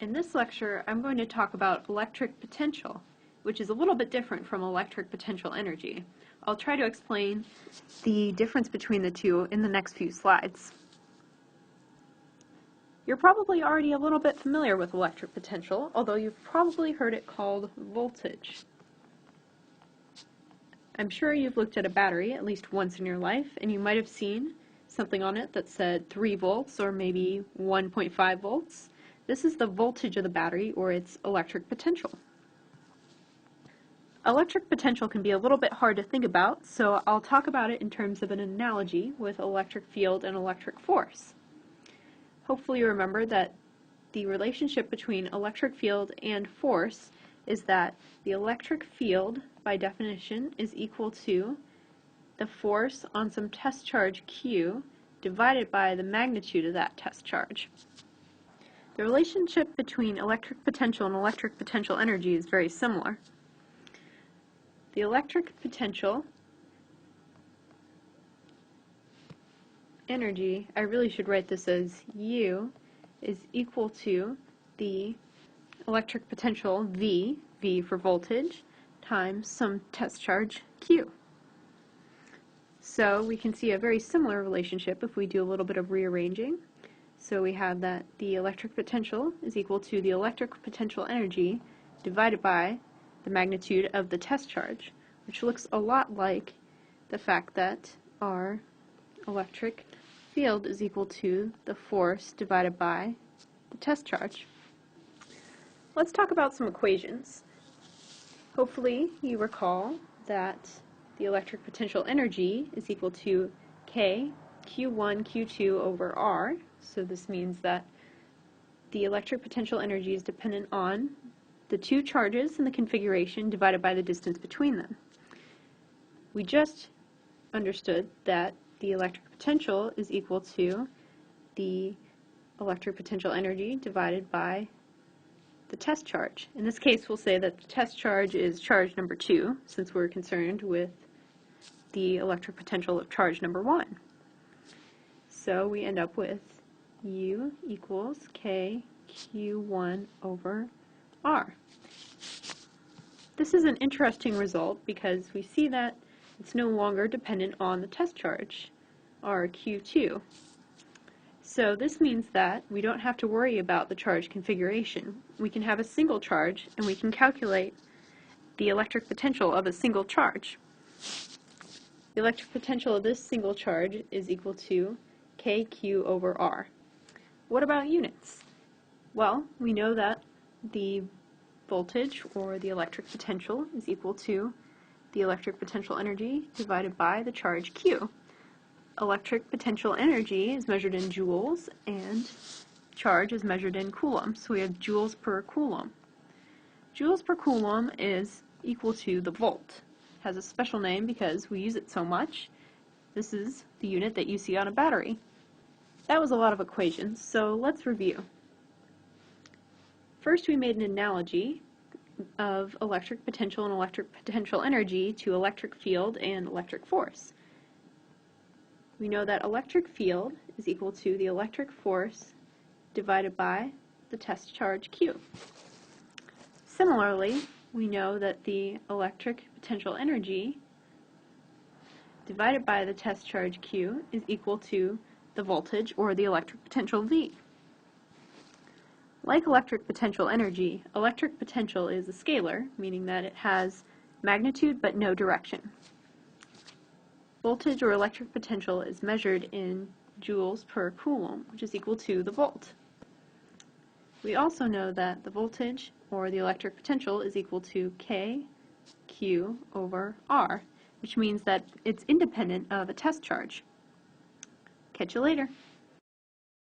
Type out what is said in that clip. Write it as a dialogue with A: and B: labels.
A: In this lecture, I'm going to talk about electric potential, which is a little bit different from electric potential energy. I'll try to explain the difference between the two in the next few slides. You're probably already a little bit familiar with electric potential, although you've probably heard it called voltage. I'm sure you've looked at a battery at least once in your life, and you might have seen something on it that said 3 volts or maybe 1.5 volts. This is the voltage of the battery, or its electric potential. Electric potential can be a little bit hard to think about, so I'll talk about it in terms of an analogy with electric field and electric force. Hopefully you remember that the relationship between electric field and force is that the electric field, by definition, is equal to the force on some test charge Q divided by the magnitude of that test charge. The relationship between electric potential and electric potential energy is very similar. The electric potential energy, I really should write this as U, is equal to the electric potential V, V for voltage, times some test charge Q. So we can see a very similar relationship if we do a little bit of rearranging. So we have that the electric potential is equal to the electric potential energy divided by the magnitude of the test charge, which looks a lot like the fact that our electric field is equal to the force divided by the test charge. Let's talk about some equations. Hopefully you recall that the electric potential energy is equal to K Q1 Q2 over R. So this means that the electric potential energy is dependent on the two charges in the configuration divided by the distance between them. We just understood that the electric potential is equal to the electric potential energy divided by the test charge. In this case, we'll say that the test charge is charge number 2, since we're concerned with the electric potential of charge number 1. So we end up with U equals K Q1 over R. This is an interesting result because we see that it's no longer dependent on the test charge, R Q2. So this means that we don't have to worry about the charge configuration. We can have a single charge and we can calculate the electric potential of a single charge. The electric potential of this single charge is equal to KQ over R. What about units? Well, we know that the voltage, or the electric potential, is equal to the electric potential energy divided by the charge Q. Electric potential energy is measured in joules, and charge is measured in coulombs. So we have joules per coulomb. Joules per coulomb is equal to the volt. It has a special name because we use it so much. This is the unit that you see on a battery. That was a lot of equations, so let's review. First, we made an analogy of electric potential and electric potential energy to electric field and electric force. We know that electric field is equal to the electric force divided by the test charge Q. Similarly, we know that the electric potential energy divided by the test charge Q is equal to the voltage, or the electric potential V. Like electric potential energy, electric potential is a scalar, meaning that it has magnitude but no direction. Voltage, or electric potential, is measured in joules per coulomb, which is equal to the volt. We also know that the voltage, or the electric potential, is equal to K Q over R, which means that it's independent of a test charge. Catch you later.